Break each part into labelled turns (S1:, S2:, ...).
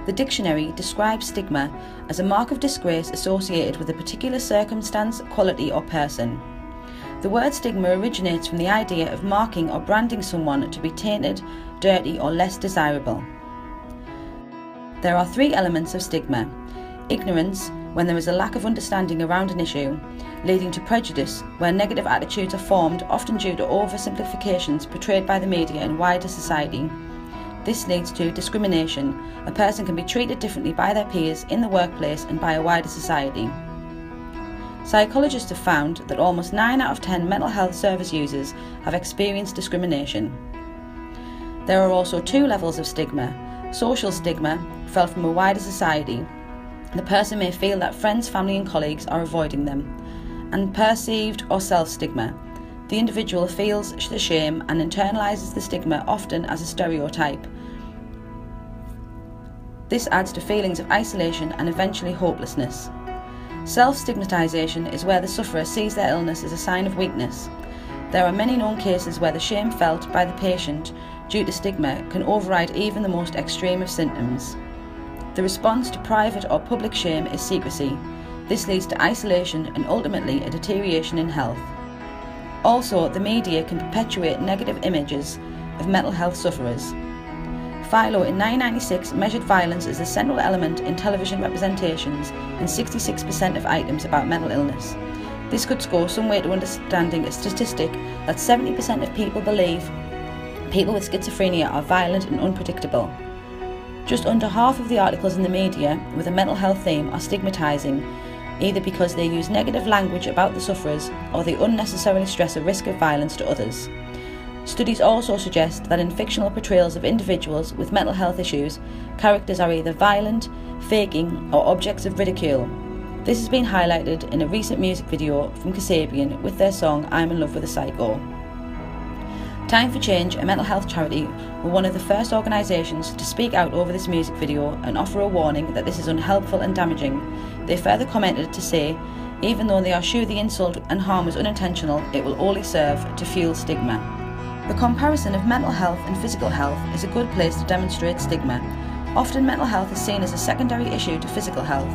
S1: The dictionary describes stigma as a mark of disgrace associated with a particular circumstance, quality, or person. The word stigma originates from the idea of marking or branding someone to be tainted, dirty, or less desirable. There are three elements of stigma: ignorance, when there is a lack of understanding around an issue, leading to prejudice, where negative attitudes are formed, often due to oversimplifications portrayed by the media and wider society. This leads to discrimination. A person can be treated differently by their peers in the workplace and by a wider society. Psychologists have found that almost 9 out of 10 mental health service users have experienced discrimination. There are also two levels of stigma. Social stigma, felt from a wider society. The person may feel that friends, family and colleagues are avoiding them. And perceived or self-stigma. The individual feels the shame and internalises the stigma, often as a stereotype. This adds to feelings of isolation and eventually hopelessness. Self-stigmatisation is where the sufferer sees their illness as a sign of weakness. There are many known cases where the shame felt by the patient due to stigma can override even the most extreme of symptoms. The response to private or public shame is secrecy. This leads to isolation and ultimately a deterioration in health. Also, the media can perpetuate negative images of mental health sufferers. Philo in 1996 measured violence as a central element in television representations in 66% of items about mental illness. This could score some way to understanding a statistic that 70% of people believe people with schizophrenia are violent and unpredictable. Just under half of the articles in the media with a mental health theme are stigmatising, either because they use negative language about the sufferers or they unnecessarily stress a risk of violence to others. Studies also suggest that in fictional portrayals of individuals with mental health issues, characters are either violent, faking, or objects of ridicule. This has been highlighted in a recent music video from Kasabian with their song I'm in Love with a Psycho. Time for Change, a mental health charity, were one of the first organisations to speak out over this music video and offer a warning that this is unhelpful and damaging. They further commented to say, even though they are sure the insult and harm was unintentional, it will only serve to fuel stigma. The comparison of mental health and physical health is a good place to demonstrate stigma. Often mental health is seen as a secondary issue to physical health.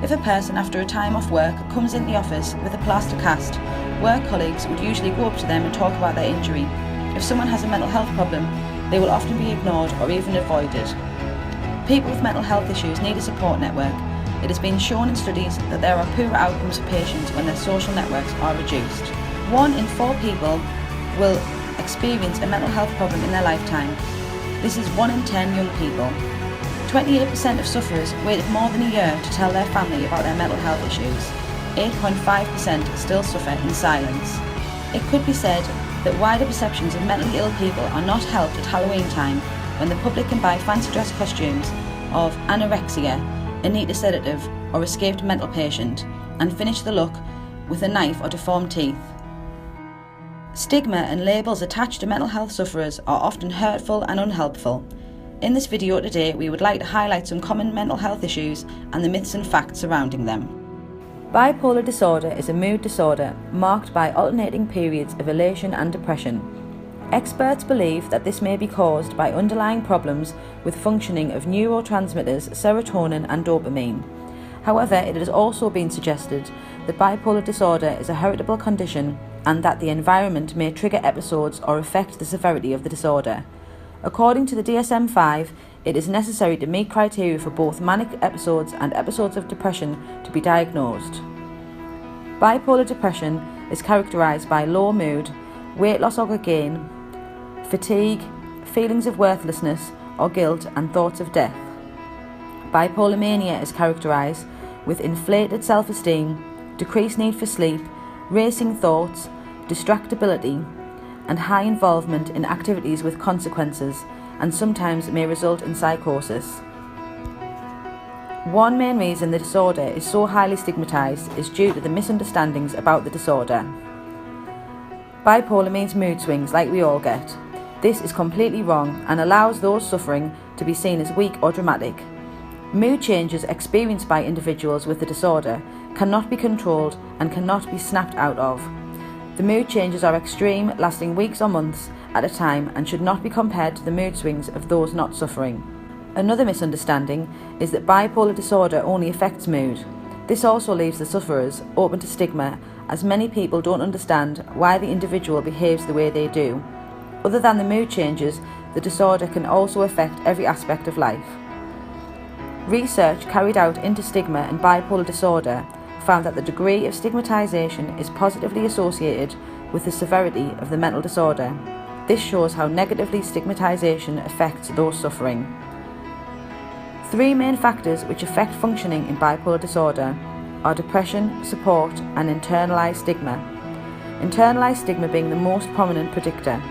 S1: If a person after a time off work comes in the office with a plaster cast, work colleagues would usually go up to them and talk about their injury. If someone has a mental health problem, they will often be ignored or even avoided. People with mental health issues need a support network. It has been shown in studies that there are poorer outcomes for patients when their social networks are reduced. 1 in 4 people will experience a mental health problem in their lifetime. This is 1 in 10 young people. 28% of sufferers waited more than a year to tell their family about their mental health issues. 8.5% still suffer in silence. It could be said that wider perceptions of mentally ill people are not helped at Halloween time, when the public can buy fancy dress costumes of anorexia, a neat sedative, or escaped mental patient, and finish the look with a knife or deformed teeth. Stigma and labels attached to mental health sufferers are often hurtful and unhelpful. In this video today, we would like to highlight some common mental health issues and the myths and facts surrounding them. Bipolar disorder is a mood disorder marked by alternating periods of elation and depression. Experts believe that this may be caused by underlying problems with functioning of neurotransmitters serotonin and dopamine. However, it has also been suggested that bipolar disorder is a heritable condition and that the environment may trigger episodes or affect the severity of the disorder. According to the DSM-5, it is necessary to meet criteria for both manic episodes and episodes of depression to be diagnosed. Bipolar depression is characterised by low mood, weight loss or gain, fatigue, feelings of worthlessness or guilt and thoughts of death. Bipolar mania is characterised with inflated self-esteem, decreased need for sleep, racing thoughts, distractibility, and high involvement in activities with consequences, and sometimes may result in psychosis. One main reason the disorder is so highly stigmatised is due to the misunderstandings about the disorder. Bipolar means mood swings like we all get. This is completely wrong and allows those suffering to be seen as weak or dramatic. Mood changes experienced by individuals with the disorder cannot be controlled and cannot be snapped out of. The mood changes are extreme, lasting weeks or months at a time, and should not be compared to the mood swings of those not suffering. Another misunderstanding is that bipolar disorder only affects mood. This also leaves the sufferers open to stigma, as many people don't understand why the individual behaves the way they do. Other than the mood changes, the disorder can also affect every aspect of life. Research carried out into stigma and bipolar disorder found that the degree of stigmatisation is positively associated with the severity of the mental disorder. This shows how negatively stigmatisation affects those suffering. 3 main factors which affect functioning in bipolar disorder are depression, support, and internalised stigma. Internalised stigma being the most prominent predictor.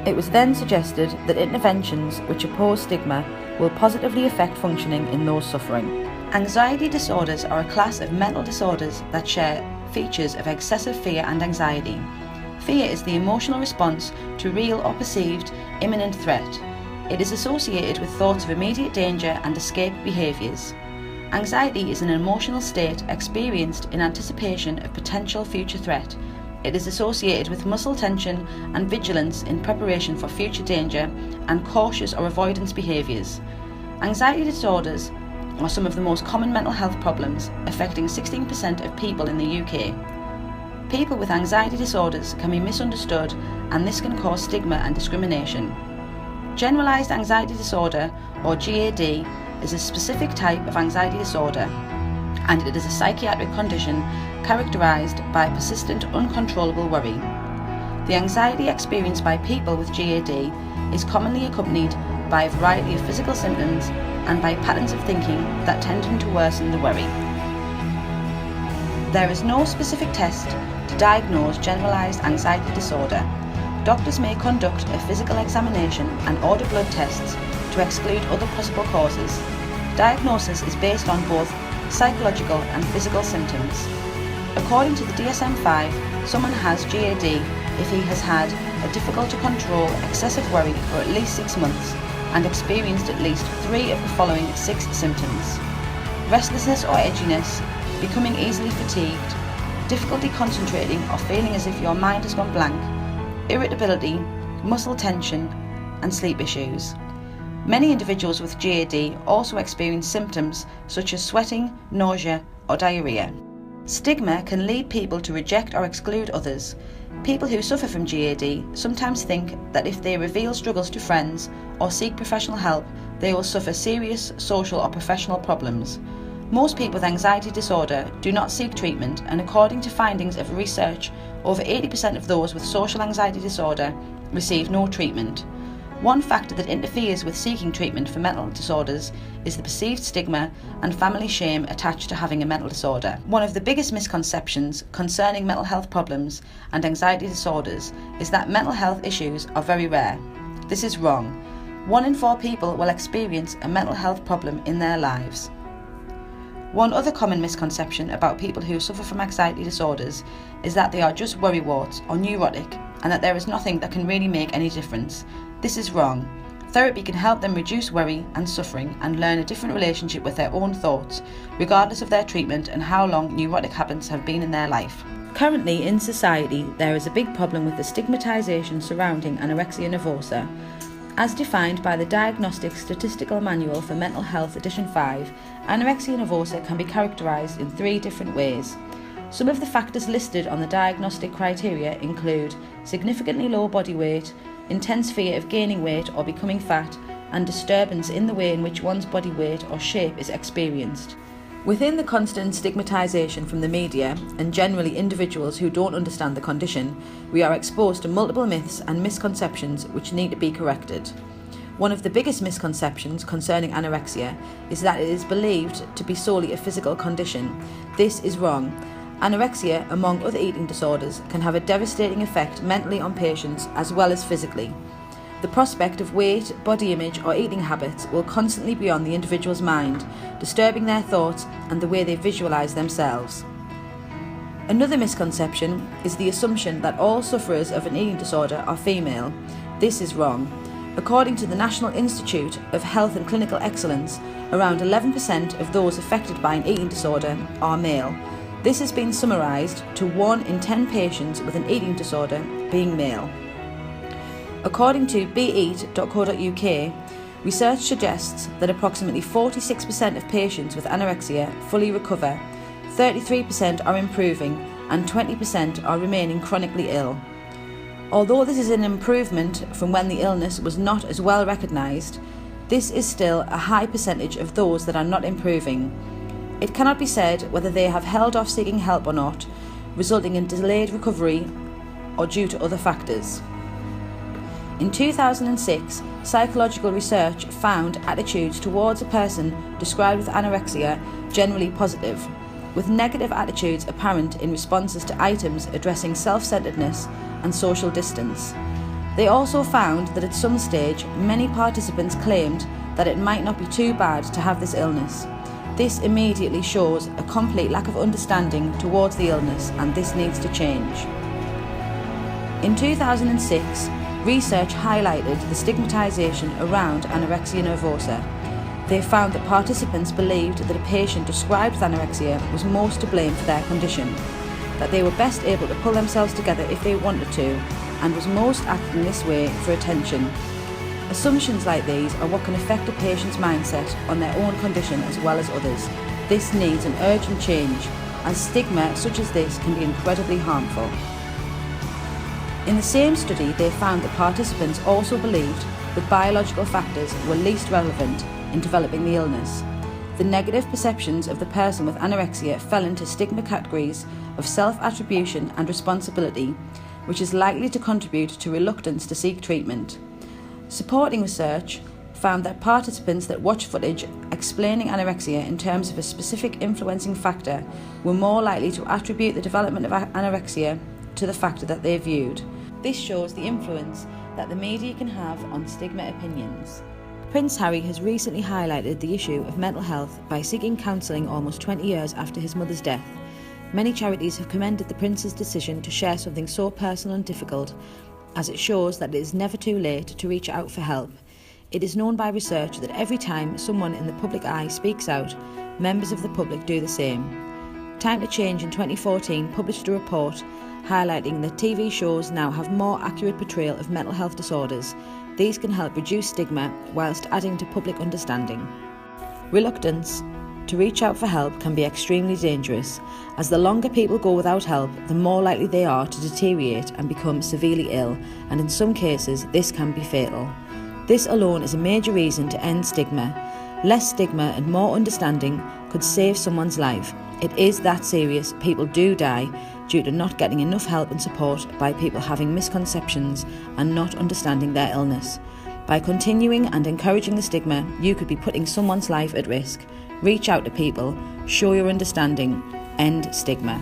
S1: It was then suggested that interventions which oppose stigma will positively affect functioning in those suffering. Anxiety disorders are a class of mental disorders that share features of excessive fear and anxiety. Fear is the emotional response to real or perceived imminent threat. It is associated with thoughts of immediate danger and escape behaviours. Anxiety is an emotional state experienced in anticipation of potential future threat. It is associated with muscle tension and vigilance in preparation for future danger and cautious or avoidance behaviours. Anxiety disorders are some of the most common mental health problems, affecting 16% of people in the UK. People with anxiety disorders can be misunderstood, and this can cause stigma and discrimination. Generalised anxiety disorder, or GAD, is a specific type of anxiety disorder, and it is a psychiatric condition characterised by persistent uncontrollable worry. The anxiety experienced by people with GAD is commonly accompanied by a variety of physical symptoms and by patterns of thinking that tend to worsen the worry. There is no specific test to diagnose generalised anxiety disorder. Doctors may conduct a physical examination and order blood tests to exclude other possible causes. Diagnosis is based on both psychological and physical symptoms. According to the DSM-5, someone has GAD if he has had a difficult to control excessive worry for at least 6 months and experienced at least 3 of the following 6 symptoms: restlessness or edginess, becoming easily fatigued, difficulty concentrating or feeling as if your mind has gone blank, irritability, muscle tension, and sleep issues. Many individuals with GAD also experience symptoms such as sweating, nausea, or diarrhea. Stigma can lead people to reject or exclude others. People who suffer from GAD sometimes think that if they reveal struggles to friends or seek professional help, they will suffer serious social or professional problems. Most people with anxiety disorder do not seek treatment, and according to findings of research, over 80% of those with social anxiety disorder receive no treatment. One factor that interferes with seeking treatment for mental disorders is the perceived stigma and family shame attached to having a mental disorder. One of the biggest misconceptions concerning mental health problems and anxiety disorders is that mental health issues are very rare. This is wrong. 1 in 4 people will experience a mental health problem in their lives. One other common misconception about people who suffer from anxiety disorders is that they are just worrywarts or neurotic, and that there is nothing that can really make any difference. This is wrong. Therapy can help them reduce worry and suffering and learn a different relationship with their own thoughts, regardless of their treatment and how long neurotic habits have been in their life. Currently in society, there is a big problem with the stigmatisation surrounding anorexia nervosa. As defined by the Diagnostic Statistical Manual for Mental Health Edition 5, anorexia nervosa can be characterised in 3 different ways. Some of the factors listed on the diagnostic criteria include significantly low body weight, intense fear of gaining weight or becoming fat, and disturbance in the way in which one's body weight or shape is experienced. Within the constant stigmatisation from the media and generally individuals who don't understand the condition, we are exposed to multiple myths and misconceptions which need to be corrected. One of the biggest misconceptions concerning anorexia is that it is believed to be solely a physical condition. This is wrong. Anorexia, among other eating disorders, can have a devastating effect mentally on patients as well as physically. The prospect of weight, body image or eating habits will constantly be on the individual's mind, disturbing their thoughts and the way they visualise themselves. Another misconception is the assumption that all sufferers of an eating disorder are female. This is wrong. According to the National Institute of Health and Clinical Excellence, around 11% of those affected by an eating disorder are male. This has been summarised to 1 in 10 patients with an eating disorder being male. According to beat.co.uk, Research suggests that approximately 46% of patients with anorexia fully recover, 33% are improving, and 20% are remaining chronically ill. Although this is an improvement from when the illness was not as well recognised, this is still a high percentage of those that are not improving. It cannot be said whether they have held off seeking help or not, resulting in delayed recovery or due to other factors. In 2006, psychological research found attitudes towards a person described with anorexia generally positive, with negative attitudes apparent in responses to items addressing self-centeredness and social distance. They also found that at some stage, many participants claimed that it might not be too bad to have this illness. This immediately shows a complete lack of understanding towards the illness, and this needs to change. In 2006, research highlighted the stigmatisation around anorexia nervosa. They found that participants believed that a patient described with anorexia was most to blame for their condition, that they were best able to pull themselves together if they wanted to, and was most acting this way for attention. Assumptions like these are what can affect a patient's mindset on their own condition as well as others. This needs an urgent change, as stigma such as this can be incredibly harmful. In the same study, they found that participants also believed that biological factors were least relevant in developing the illness. The negative perceptions of the person with anorexia fell into stigma categories of self-attribution and responsibility, which is likely to contribute to reluctance to seek treatment. Supporting research found that participants that watched footage explaining anorexia in terms of a specific influencing factor were more likely to attribute the development of anorexia to the factor that they viewed. This shows the influence that the media can have on stigma opinions. Prince Harry has recently highlighted the issue of mental health by seeking counselling almost 20 years after his mother's death. Many charities have commended the Prince's decision to share something so personal and difficult, as it shows that it is never too late to reach out for help. It is known by research that every time someone in the public eye speaks out, members of the public do the same. Time to Change in 2014 published a report highlighting that TV shows now have more accurate portrayal of mental health disorders. These can help reduce stigma whilst adding to public understanding. Reluctance to reach out for help can be extremely dangerous, as the longer people go without help, the more likely they are to deteriorate and become severely ill, and in some cases this can be fatal. This alone is a major reason to end stigma. Less stigma and more understanding could save someone's life. It is that serious. People do die due to not getting enough help and support by people having misconceptions and not understanding their illness. By continuing and encouraging the stigma, you could be putting someone's life at risk. Reach out to people, show your understanding, end stigma.